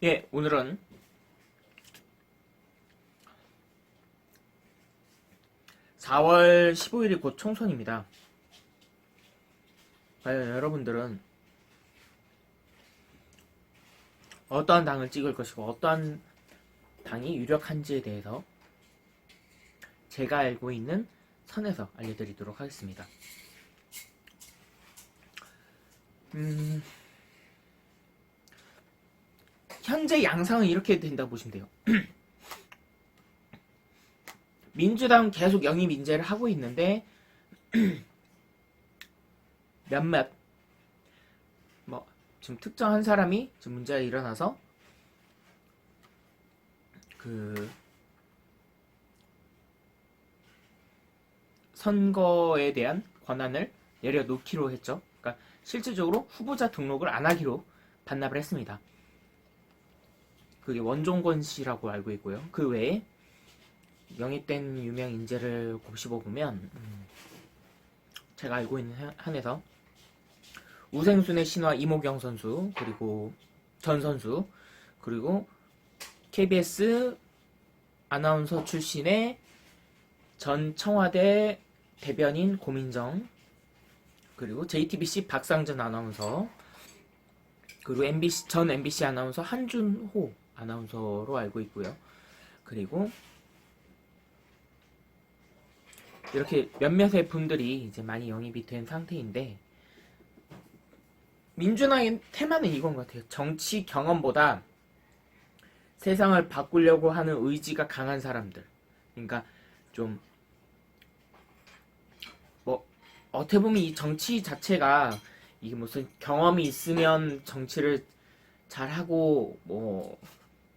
예, 오늘은 4월 15일이 곧 총선입니다. 과연 여러분들은 어떠한 당을 찍을 것이고 어떠한 당이 유력한지에 대해서 제가 알고 있는 선에서 알려드리도록 하겠습니다. 현재 양상은 이렇게 된다고 보시면 돼요. 민주당은 계속 영입 인재를 하고 있는데 몇몇 지금 특정한 사람이 지금 문제가 일어나서 선거에 대한 권한을 내려놓기로 했죠. 그러니까 실질적으로 후보자 등록을 안 하기로 반납을 했습니다. 그게 원종건 씨라고 알고 있고요. 그 외에 영입된 유명 인재를 곱씹어보면 제가 알고 있는 한에서 우생순의 신화 이모경 선수, 그리고 전 선수, 그리고 KBS 아나운서 출신의 전 청와대 대변인 고민정, 그리고 JTBC 박상전 아나운서, 그리고 전 MBC 아나운서 한준호 아나운서로 알고 있고요. 그리고 이렇게 몇몇의 분들이 이제 많이 영입이 된 상태인데, 민주당의 테마는 이건 것 같아요. 정치 경험보다 세상을 바꾸려고 하는 의지가 강한 사람들. 그러니까 좀 어떻게 보면 이 정치 자체가 이게 무슨 경험이 있으면 정치를 잘하고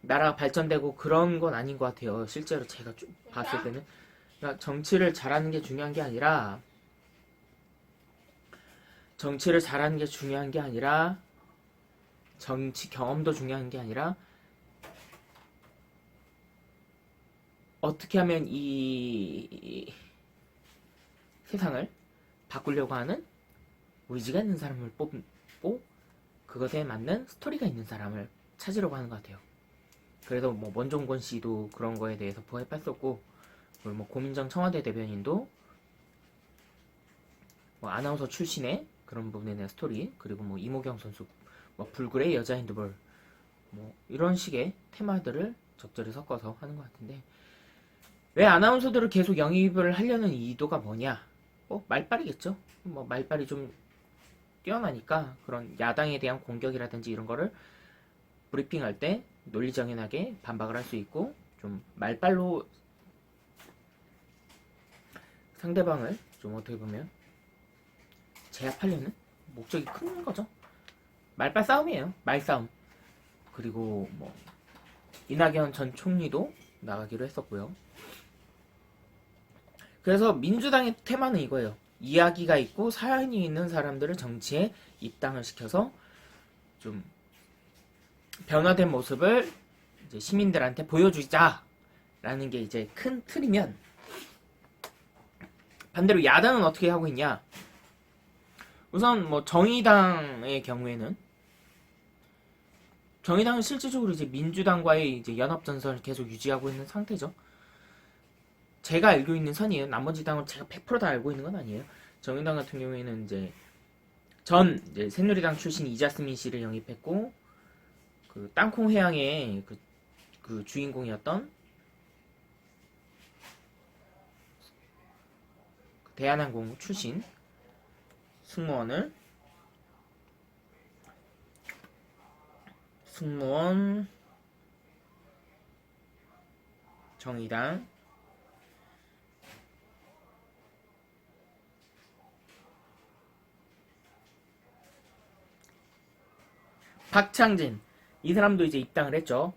나라가 발전되고 그런 건 아닌 것 같아요. 실제로 제가 좀 봤을 때는. 그러니까 정치를 잘하는 게 중요한 게 아니라 정치 경험도 중요한 게 아니라 어떻게 하면 이 세상을 바꾸려고 하는 의지가 있는 사람을 뽑고 그것에 맞는 스토리가 있는 사람을 찾으려고 하는 것 같아요. 그래서 원종건 씨도 그런 거에 대해서 부합했었고, 그리고 고민정 청와대 대변인도 아나운서 출신의 그런 부분에 대한 스토리, 그리고 이모경 선수 불굴의 여자인 두벌 이런 식의 테마들을 적절히 섞어서 하는 것 같은데, 왜 아나운서들을 계속 영입을 하려는 이유가 뭐냐? 말빨이겠죠. 말빨이 좀 뛰어나니까 그런 야당에 대한 공격이라든지 이런 거를 브리핑할 때 논리정연하게 반박을 할 수 있고, 좀 말빨로 상대방을 좀 어떻게 보면 제압하려는 목적이 큰 거죠. 말빨 싸움이에요. 말싸움. 그리고 이낙연 전 총리도 나가기로 했었고요. 그래서 민주당의 테마는 이거예요. 이야기가 있고 사연이 있는 사람들을 정치에 입당을 시켜서 좀 변화된 모습을 이제 시민들한테 보여주자라는 게 이제 큰 틀이면, 반대로 야당은 어떻게 하고 있냐? 우선 정의당의 경우에는 정의당은 실질적으로 이제 민주당과의 이제 연합전선을 계속 유지하고 있는 상태죠. 제가 알고 있는 선이에요. 나머지 당은 제가 100%다 알고 있는 건 아니에요. 정의당 같은 경우에는 이제 새누리당 출신 이자스민 씨를 영입했고, 그 땅콩 해양의 그 주인공이었던 대한항공 출신 승무원 정의당, 박창진, 이 사람도 이제 입당을 했죠.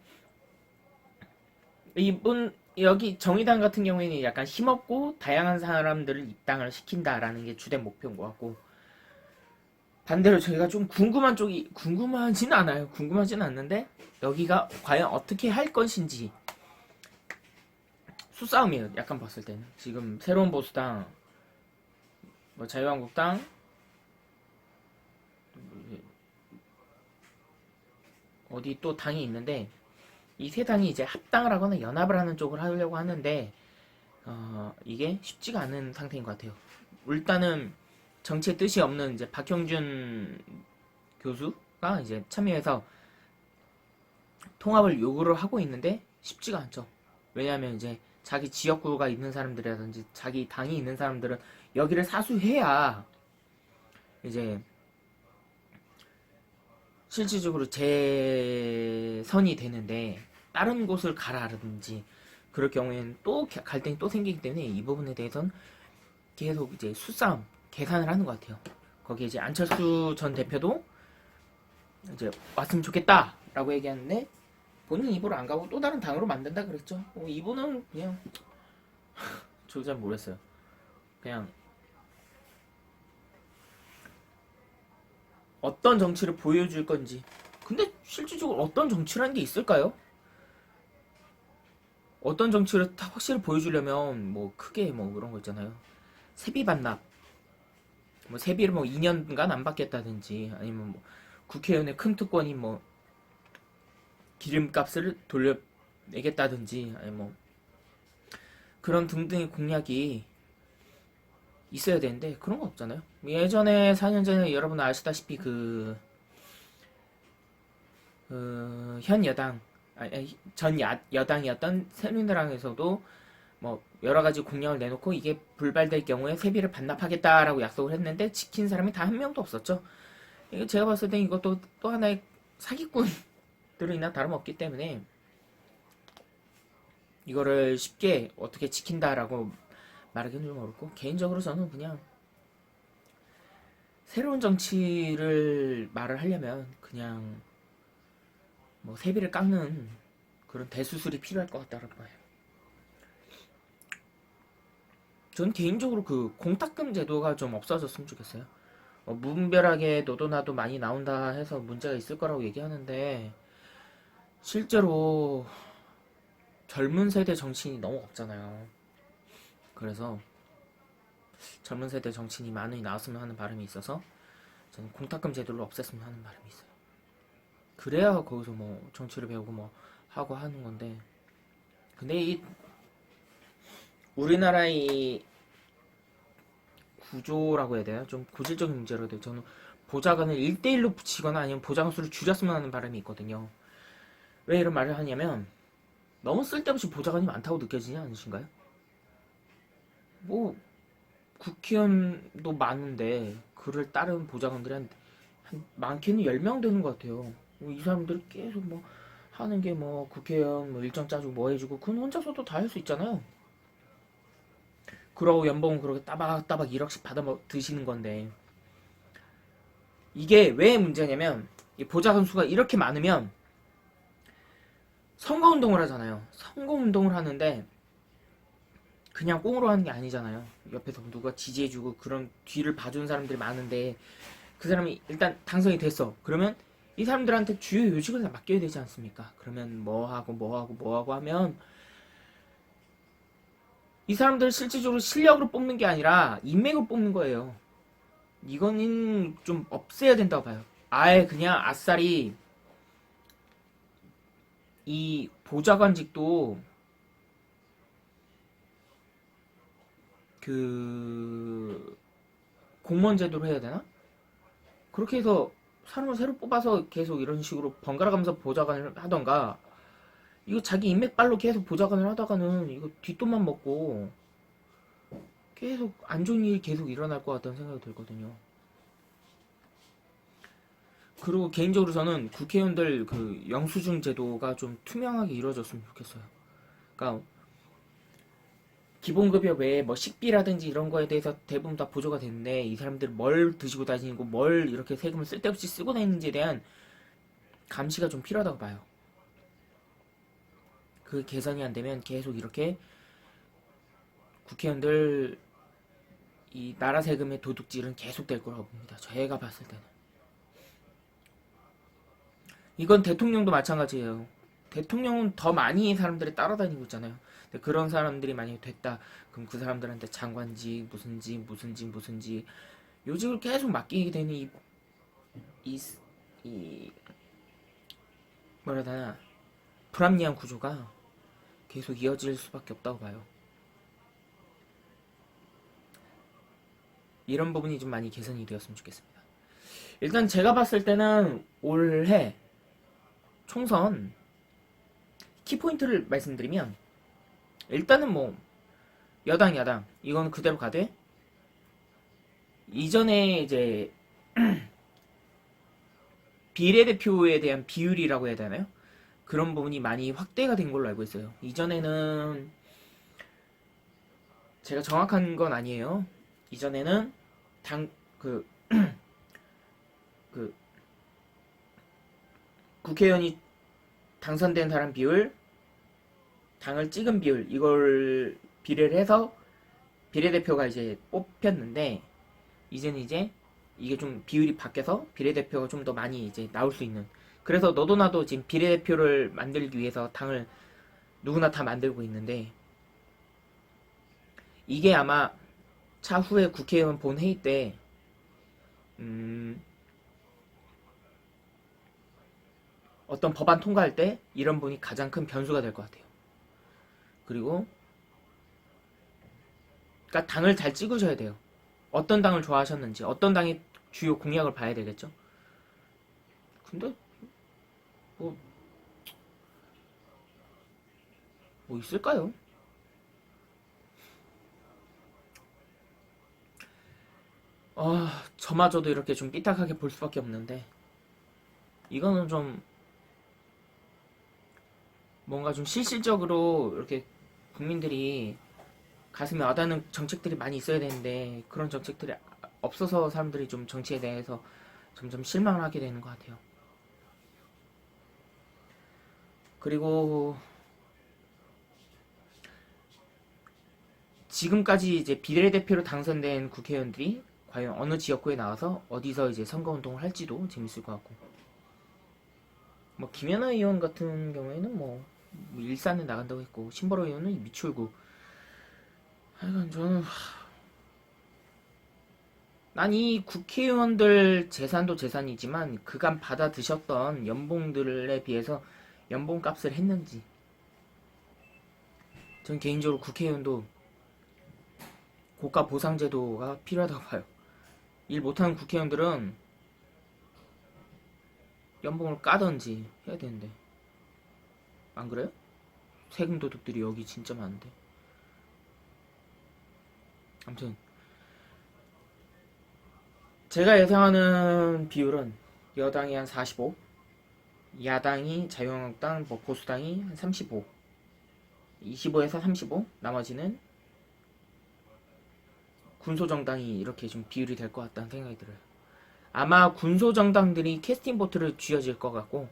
이분 여기 정의당 같은 경우에는 약간 힘없고 다양한 사람들을 입당을 시킨다라는 게 주된 목표인 것 같고, 반대로 저희가 좀 궁금하진 않아요. 궁금하진 않는데 여기가 과연 어떻게 할 것인지 수싸움이에요. 약간 봤을 때는 지금 새로운 보수당, 자유한국당, 어디 또 당이 있는데 이 세 당이 이제 합당을 하거나 연합을 하는 쪽을 하려고 하는데 이게 쉽지가 않은 상태인 것 같아요. 일단은 정치의 뜻이 없는 이제 박형준 교수가 이제 참여해서 통합을 요구를 하고 있는데 쉽지가 않죠. 왜냐하면 이제 자기 지역구가 있는 사람들이라든지 자기 당이 있는 사람들은 여기를 사수해야 이제 실질적으로 재선이 되는데 다른 곳을 가라든지 그럴 경우에는 또 갈등이 또 생기기 때문에 이 부분에 대해서는 계속 이제 수싸움 계산을 하는 것 같아요. 거기에 이제 안철수 전 대표도 이제 왔으면 좋겠다라고 얘기하는데 본인 입으로 안 가고 또 다른 당으로 만든다 그랬죠. 이분은 그냥 저도 잘 모르겠어요. 그냥 어떤 정치를 보여줄 건지. 근데 실질적으로 어떤 정치라는 게 있을까요? 어떤 정치를 확실히 보여주려면 뭐 크게 뭐 그런 거 있잖아요. 세비 반납. 뭐 세비를 뭐 2년간 안 받겠다든지 아니면 뭐 국회의원의 큰 특권이 뭐 기름값을 돌려내겠다든지 아니 뭐 그런 등등의 공약이 있어야 되는데 그런 거 없잖아요. 예전에 4년 전에 여러분 아시다시피 현 여당 전 여당이었던 새누리당에서도 뭐 여러 가지 공약을 내놓고 이게 불발될 경우에 세비를 반납하겠다라고 약속을 했는데 지킨 사람이 다 한 명도 없었죠. 이거 제가 봤을 때 이것도 또 하나의 사기꾼들이나 다름없기 때문에 이거를 쉽게 어떻게 지킨다라고 말하기는 좀 어렵고 개인적으로 저는 그냥 새로운 정치를 말을 하려면 그냥 뭐 세비를 깎는 그런 대수술이 필요할 것 같다라고 봐요. 전 개인적으로 그 공탁금 제도가 좀 없어졌으면 좋겠어요. 무분별하게 너도 나도 많이 나온다 해서 문제가 있을 거라고 얘기하는데 실제로 젊은 세대 정치인이 너무 없잖아요. 그래서 젊은 세대 정치인이 많이 나왔으면 하는 바람이 있어서 저는 공탁금 제도를 없앴으면 하는 바람이 있어요. 그래야 거기서 뭐 정치를 배우고 뭐 하고 하는 건데 근데 이 우리나라의 구조라고 해야 되나? 좀 고질적인 문제로 돼요. 저는 보좌관을 1대1로 붙이거나 아니면 보좌관 수를 줄였으면 하는 바람이 있거든요. 왜 이런 말을 하냐면 너무 쓸데없이 보좌관이 많다고 느껴지지 않으신가요? 뭐 국회의원도 많은데 그를 따르는 보좌관들이 한 많게는 10명 되는 것 같아요. 이 사람들 계속 뭐 하는 게 뭐 국회의원 뭐 일정 짜주고 뭐 해주고 그건 혼자서도 다 할 수 있잖아요. 그러고 연봉은 그렇게 따박따박 1억씩 받아 드시는 건데 이게 왜 문제냐면 이 보좌관 수가 이렇게 많으면 선거운동을 하잖아요. 선거운동을 하는데 그냥 꽁으로 하는 게 아니잖아요. 옆에서 누가 지지해주고 그런 뒤를 봐주는 사람들이 많은데 그 사람이 일단 당선이 됐어. 그러면 이 사람들한테 주요 요직을 다 맡겨야 되지 않습니까? 그러면 뭐 하고 하면 이 사람들 실질적으로 실력으로 뽑는 게 아니라 인맥으로 뽑는 거예요. 이거는 좀 없애야 된다고 봐요. 아예 그냥 아싸리 이 보좌관직도 그 공무원 제도로 해야 되나? 그렇게 해서 사람을 새로 뽑아서 계속 이런 식으로 번갈아 가면서 보좌관을 하던가 이거 자기 인맥발로 계속 보좌관을 하다가는 이거 뒷돈만 먹고 계속 안 좋은 일이 계속 일어날 것 같다는 생각이 들거든요. 그리고 개인적으로 저는 국회의원들 그 영수증 제도가 좀 투명하게 이루어졌으면 좋겠어요. 그러니까 기본급여 외에 뭐 식비라든지 이런 거에 대해서 대부분 다 보조가 됐는데 이 사람들 뭘 드시고 다니고 뭘 이렇게 세금을 쓸데없이 쓰고 다니는지에 대한 감시가 좀 필요하다고 봐요. 그 개선이 안 되면 계속 이렇게 국회의원들 이 나라 세금의 도둑질은 계속될 거라고 봅니다. 제가 봤을 때는. 이건 대통령도 마찬가지예요. 대통령은 더 많이 사람들이 따라다니고 있잖아요. 근데 그런 사람들이 만약에 됐다. 그럼 그 사람들한테 장관직, 무슨직 요직을 계속 맡기게 되는 이 뭐라 해야 되나, 불합리한 구조가 계속 이어질 수밖에 없다고 봐요. 이런 부분이 좀 많이 개선이 되었으면 좋겠습니다. 일단 제가 봤을 때는 올해 총선 키포인트를 말씀드리면, 일단은 뭐 여당 야당 이건 그대로 가되, 이전에 이제 비례대표에 대한 비율이라고 해야 되나요? 그런 부분이 많이 확대가 된 걸로 알고 있어요. 이전에는, 제가 정확한 건 아니에요. 이전에는 그 국회의원이 당선된 사람 비율, 당을 찍은 비율, 이걸 비례를 해서 비례대표가 이제 뽑혔는데, 이제는 이제 이게 좀 비율이 바뀌어서 비례대표가 좀 더 많이 이제 나올 수 있는, 그래서 너도 나도 지금 비례대표를 만들기 위해서 당을 누구나 다 만들고 있는데, 이게 아마 차후에 국회의원 본회의 때 어떤 법안 통과할 때 이런 분이 가장 큰 변수가 될 것 같아요. 그리고 그러니까 당을 잘 찍으셔야 돼요. 어떤 당을 좋아하셨는지, 어떤 당의 주요 공약을 봐야 되겠죠. 근데 뭐, 뭐 있을까요? 저마저도 이렇게 좀 삐딱하게 볼 수밖에 없는데, 이거는 좀 뭔가 좀 실질적으로 이렇게 국민들이 가슴에 와닿는 정책들이 많이 있어야 되는데, 그런 정책들이 없어서 사람들이 좀 정치에 대해서 점점 실망을 하게 되는 것 같아요. 그리고 지금까지 이제 비례대표로 당선된 국회의원들이 과연 어느 지역구에 나와서 어디서 이제 선거운동을 할지도 재밌을 것 같고, 뭐 김연아 의원 같은 경우에는 뭐 일산에 나간다고 했고, 신보라 의원은 미추홀구. 하여간 저는 난 이 국회의원들 재산도 재산이지만 그간 받아 드셨던 연봉들에 비해서 연봉값을 했는지, 전 개인적으로 국회의원도 고가 보상제도가 필요하다고 봐요. 일 못하는 국회의원들은 연봉을 까던지 해야 되는데, 안 그래요? 세금 도둑들이 여기 진짜 많은데. 아무튼 제가 예상하는 비율은 여당이 한 45, 야당이 자유한국당, 뭐 보수당이 한 35, 25에서 35, 나머지는 군소정당이, 이렇게 좀 비율이 될 것 같다는 생각이 들어요. 아마 군소정당들이 캐스팅 보트를 쥐어질 것 같고,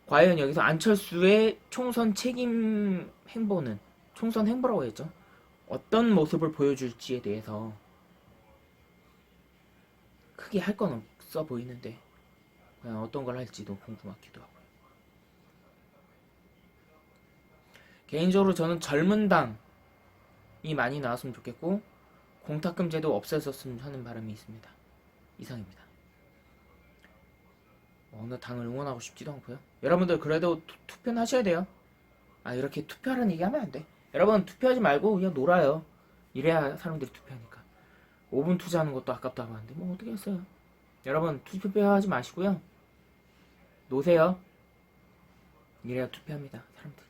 과연 여기서 안철수의 총선 책임 행보는, 총선 행보라고 했죠, 어떤 모습을 보여줄지에 대해서 크게 할 건 없어 보이는데, 과연 어떤 걸 할지도 궁금하기도 하고. 개인적으로 저는 젊은 당이 많이 나왔으면 좋겠고, 공탁금제도 없애졌으면 하는 바람이 있습니다. 이상입니다. 어느 당을 응원하고 싶지도 않고요. 여러분들 그래도 투표는 하셔야 돼요. 이렇게 투표하라는 얘기하면 안 돼. 여러분 투표하지 말고 그냥 놀아요. 이래야 사람들이 투표하니까. 5분 투자하는 것도 아깝다고 하는데 뭐 어떻게 했어요. 여러분 투표하지 마시고요. 노세요. 이래야 투표합니다, 사람들.